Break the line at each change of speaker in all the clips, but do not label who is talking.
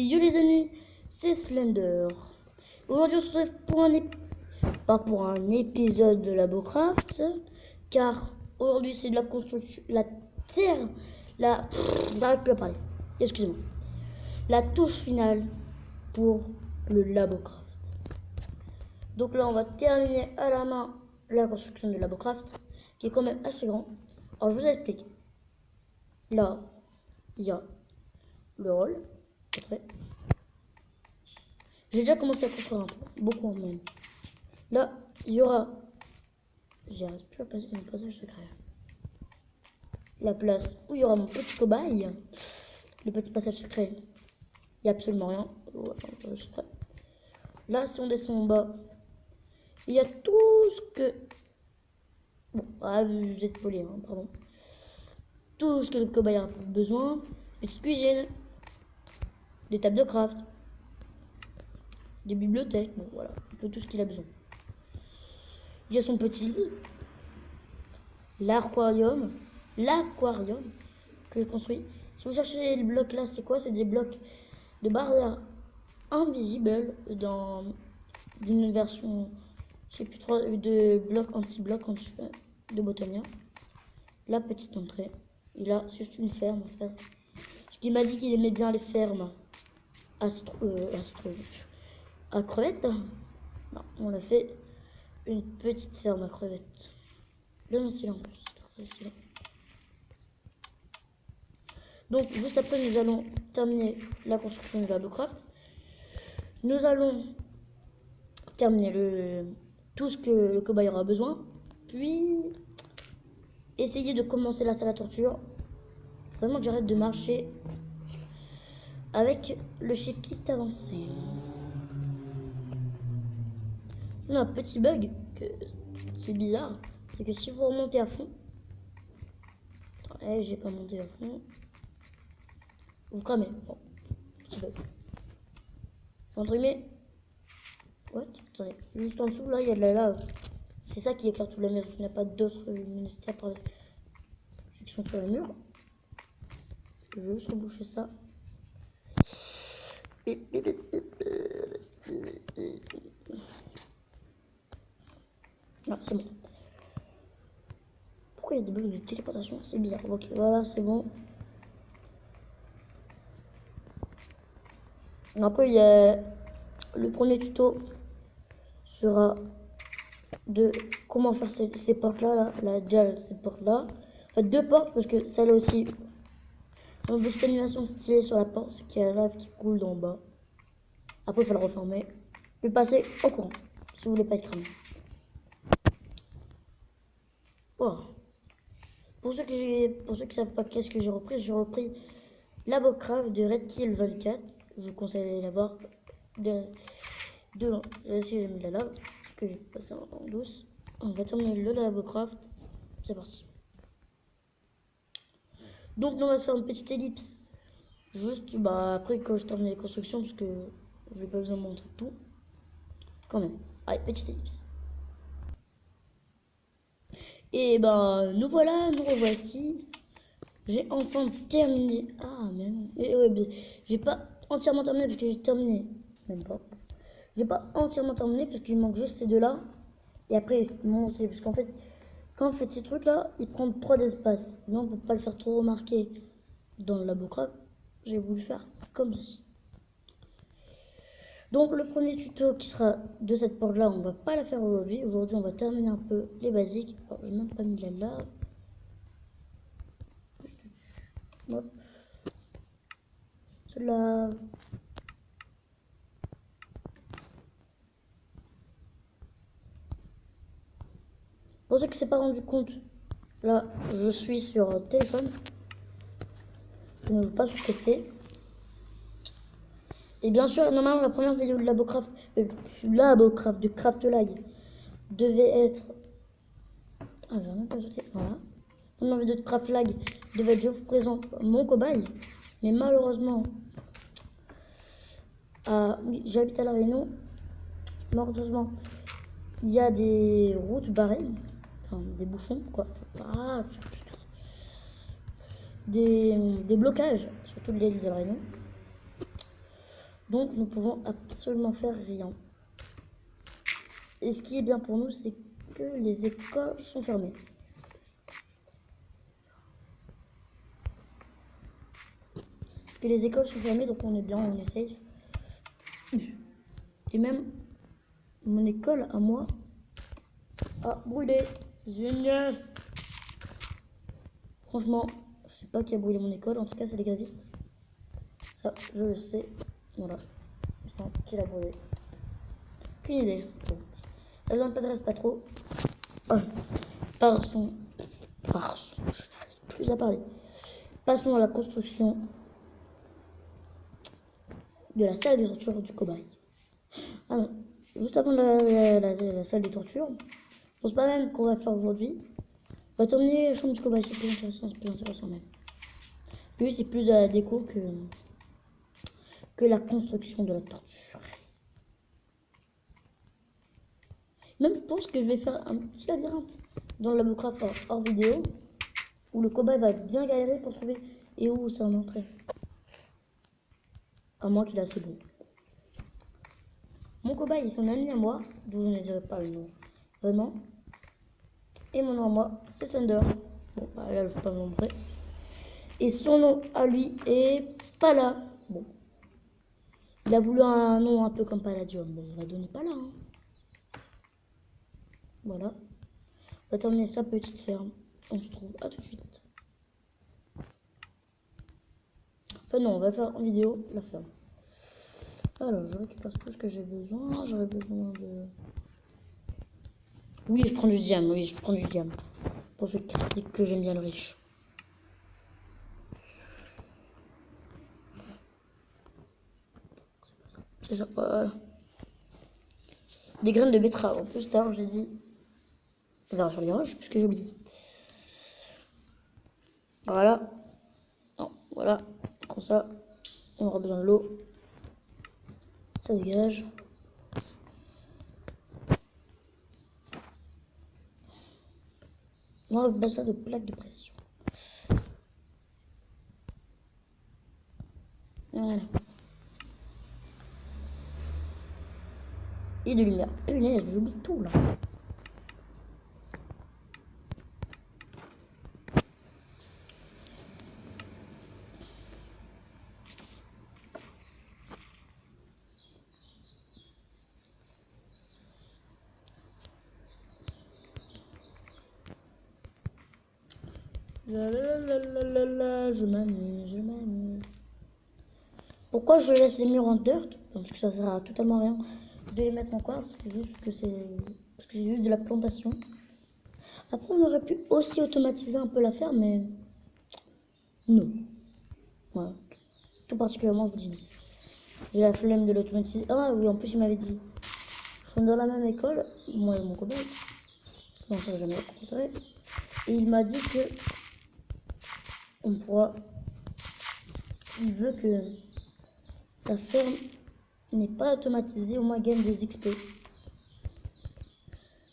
Yo les amis, c'est Slender. Aujourd'hui on se retrouve pour pas pour un épisode de Labocraft, car aujourd'hui c'est de la construction, la terre, j'arrête plus à parler, excusez-moi. La touche finale pour le Labocraft. Donc là on va terminer à la main la construction du Labocraft, qui est quand même assez grand. Alors je vous explique. Là, il y a le hall. J'ai déjà commencé à construire un peu, beaucoup même. Là, il y aura, j'arrive plus à passer mon passage secret. La place où il y aura mon petit cobaye, le petit passage secret. Il n'y a absolument rien. Là, si on descend en bas, il y a tout ce que... Bon, vous êtes poli, hein, pardon. Tout ce que le cobaye a besoin. Petite cuisine, des tables de craft, des bibliothèques, bon voilà, un peu tout ce qu'il a besoin. Il y a son petit lit, l'aquarium que j'ai construit. Si vous cherchez les blocs là, c'est quoi? C'est des blocs de barrières invisibles d'une version, je sais plus trop, de blocs anti-blocs de Botonia. La petite entrée. Et là, c'est juste une ferme à faire. Parce qu'il m'a dit qu'il aimait bien les fermes à crevettes. Non, on a fait une petite ferme à crevettes. Bien stylé en plus, très stylé. Donc juste après nous allons terminer la construction de la Labocraft. Nous allons terminer tout ce que le cobaye aura besoin. Puis essayer de commencer la salle à torture. Vraiment que j'arrête de marcher avec le shift click avancé. On a un petit bug que c'est bizarre. C'est que si vous remontez à fond. J'ai pas monté à fond. Vous cramez. Bon, petit bug. Entre guillemets. What? Attendez. Juste en dessous, là, il y a de la lave. C'est ça qui éclaire toute la maison. Il n'y a pas d'autres ministères qui sont sur le mur. Je vais juste reboucher ça. Ah, c'est bon. Pourquoi il y a des blocs de téléportation? C'est bizarre. Ok, voilà, c'est bon. Après, il y a le premier tuto sera de comment faire ces portes-là, cette porte-là. Enfin, deux portes, parce que celle-là aussi, une petite animation stylée sur la porte, c'est qu'il y a la lave qui coule d'en bas. Après, il faut la refermer. Puis passer au courant, si vous voulez pas être cramé. Oh. Pour ceux qui savent pas qu'est-ce que j'ai repris Labocraft de Redkill 24. Je vous conseille d'aller la voir. Si j'ai mis de la lave, que j'ai passé en douce. On va terminer le Labocraft. C'est parti. Donc on va se faire une petite ellipse. Juste après quand je termine les constructions, parce que je n'ai pas besoin de montrer tout. Quand même. Allez, petite ellipse. Et nous revoici. J'ai enfin terminé. Ah, même. Ouais, j'ai pas entièrement terminé parce que j'ai terminé. Même pas. J'ai pas entièrement terminé parce qu'il manque juste ces deux-là. Et après, monter. Parce qu'en fait, quand on fait ces trucs-là, ils prennent trop d'espace. Donc, pour pas le faire trop remarquer dans le Labocraft, j'ai voulu faire comme ceci. Donc, le premier tuto qui sera de cette porte-là, on va pas la faire aujourd'hui. Aujourd'hui, on va terminer un peu les basiques. Alors, j'ai même pas mis la lave. Hop. Cela. Pour ceux qui ne s'est pas rendu compte, là, je suis sur téléphone. Je ne joue pas sur PC. Et bien sûr, normalement, la première vidéo de Labocraft, de Craftlag, devait être... Ah, j'ai même pas sauté. Voilà. La première vidéo de Craftlag devait être je vous présente mon cobaye. Mais malheureusement, oui, j'habite à La Réunion. Malheureusement, il y a des routes barrées. Enfin, des bouchons, quoi. Des blocages sur toute l'île de La Réunion. Donc nous pouvons absolument faire rien. Et ce qui est bien pour nous, c'est que les écoles sont fermées. Parce que les écoles sont fermées, donc on est bien, on est safe. Et même mon école à moi a brûlé. Génial. Franchement, je sais pas qui a brûlé mon école, en tout cas c'est les grévistes. Ça, je le sais. Voilà. Putain, qui l'a brûlé? Aucune idée. Bon. Ça ne m'intéresse pas trop. Par son. Plus à parler. Passons à la construction de la salle des tortures du cobaye. Ah non, juste avant la salle des tortures, je pense pas même qu'on va faire aujourd'hui. On va terminer la chambre du cobaye, c'est plus intéressant même. Lui, c'est plus de la déco que la construction de la torture. Même je pense que je vais faire un petit labyrinthe dans le Labocraft hors vidéo où le cobaye va bien galérer pour trouver et où ça en entrer. À moins qu'il a assez bon. Mon cobaye, c'est un ami à moi, d'où je ne dirai pas le nom vraiment. Et mon nom à moi, c'est Thunder. Bon, bah là, je ne vais pas vous montrer. Et son nom à lui est Pala. Bon. Il a voulu un nom un peu comme Palladium. Bon, on va donner Pala. Hein. Voilà. On va terminer sa petite ferme. On se trouve à tout de suite. Enfin non, on va faire en vidéo la ferme. Alors, je récupère tout ce que j'ai besoin. J'aurais besoin de... Oui, je prends du diamant. Oui, je prends du diamant. Pour ceux qui critiquent que j'aime bien le riche. C'est ça. Voilà. Des graines de betterave. En plus, tard, j'ai dit... On verra sur les roches, puisque j'ai oublié. Voilà. Non, voilà. Comme ça, on aura besoin de l'eau. Ça dégage. On aura besoin de plaques de pression. Voilà. Et de lumière. Punaise, j'oublie tout là. Je m'amuse. Pourquoi je laisse les murs en dirt? Parce que ça sert à totalement rien de les mettre en quartz, parce que c'est juste de la plantation. Après, on aurait pu aussi automatiser un peu l'affaire, mais non. Voilà. Tout particulièrement, je vous dis non. J'ai la flemme de l'automatiser. Ah oui, en plus, il m'avait dit, nous sommes dans la même école, moi et mon copain. Non, ça, je jamais rencontré. Et il m'a dit que on pourra. Il veut que sa ferme n'est pas automatisée, au moins gagne des XP.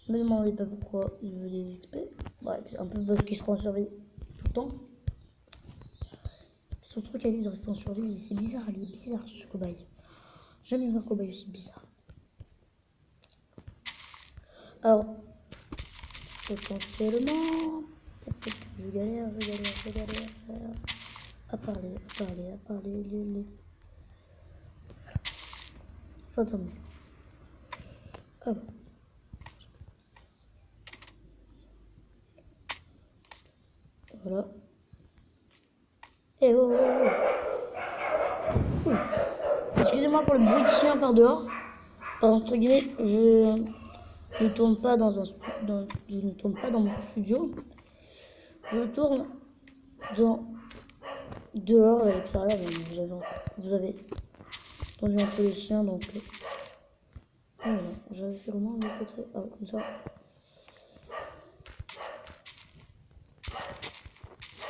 Ne me demandez pas pourquoi il veut des XP. Ouais, un peu parce qu'il sera en survie tout le temps. Son truc à lui de rester en survie, c'est bizarre, il est bizarre ce cobaye. Jamais vu un cobaye aussi bizarre. Alors, potentiellement, je galère. À parler. Enfin, tant mieux. Ah bon. Voilà. Et oh. Excusez-moi pour le bruit de chien par dehors. Par entre guillemets, je ne tourne pas dans mon studio. Je tourne dehors à l'extérieur. Vous avez entendu un peu les chiens, donc voilà. J'avais fait comment de l'autre côté? Ah, comme ça.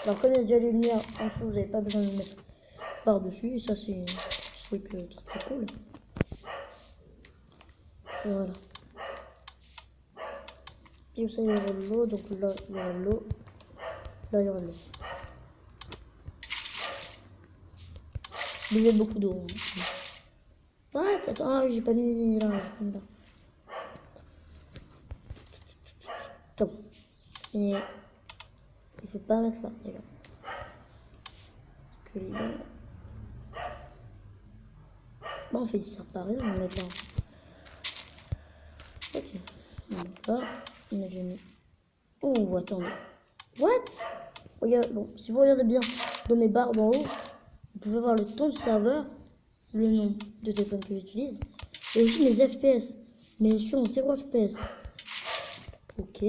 Alors comme il y a déjà les lumières en dessous, vous n'avez pas besoin de le mettre par-dessus. Et ça, c'est un truc très cool. Voilà. Et ça, il y aura de l'eau. Donc là, il y aura de l'eau. Là, il y aura de l'eau. Buvez beaucoup d'eau. Hein. Attends, ah, j'ai pas mis là. Top. Et il faut pas mettre là, les gars. Que là. Bon, en fait, il sert pas à rien, on met là. Ok. Donc là, on a déjà mis. Oh, attendez. What? Regarde, bon, si vous regardez bien dans mes barres d'en haut, vous pouvez voir le temps de serveur, le nom de téléphone que j'utilise, et aussi mes FPS. Mais je suis en 0 FPS. Ok.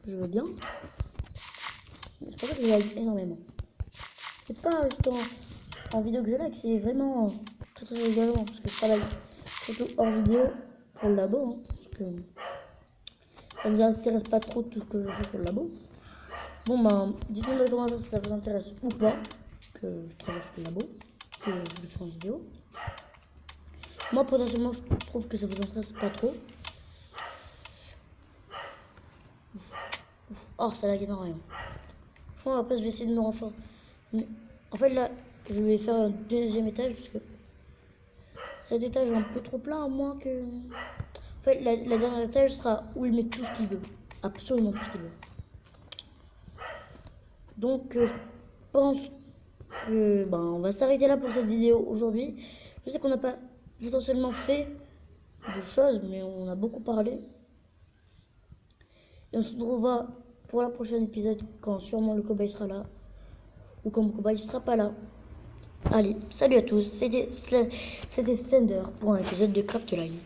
Je veux bien. C'est pour ça que je like énormément. C'est pas juste en vidéo que je like, c'est vraiment très très également. Parce que je travaille surtout hors vidéo pour le labo. Hein, parce que ça ne nous intéresse pas trop tout ce que je fais sur le labo. Bon ben, dites-moi dans les commentaires si ça vous intéresse ou pas que je travaille sur le labo, que je le fais en vidéo. Moi potentiellement je trouve que ça vous intéresse pas trop. Oh ça lag énormément. Franchement après je vais essayer de me renforcer. En fait là je vais faire un deuxième étage parce que cet étage est un peu trop plein à moins que... En fait la dernière étage sera où il met tout ce qu'il veut. Absolument tout ce qu'il veut. Donc je pense que ben, on va s'arrêter là pour cette vidéo aujourd'hui. Je sais qu'on n'a pas potentiellement fait de choses, mais on a beaucoup parlé. Et on se retrouvera pour la prochaine épisode quand sûrement le cobaye sera là. Ou quand le cobaye sera pas là. Allez, salut à tous, c'était Slender pour un épisode de Craft Live.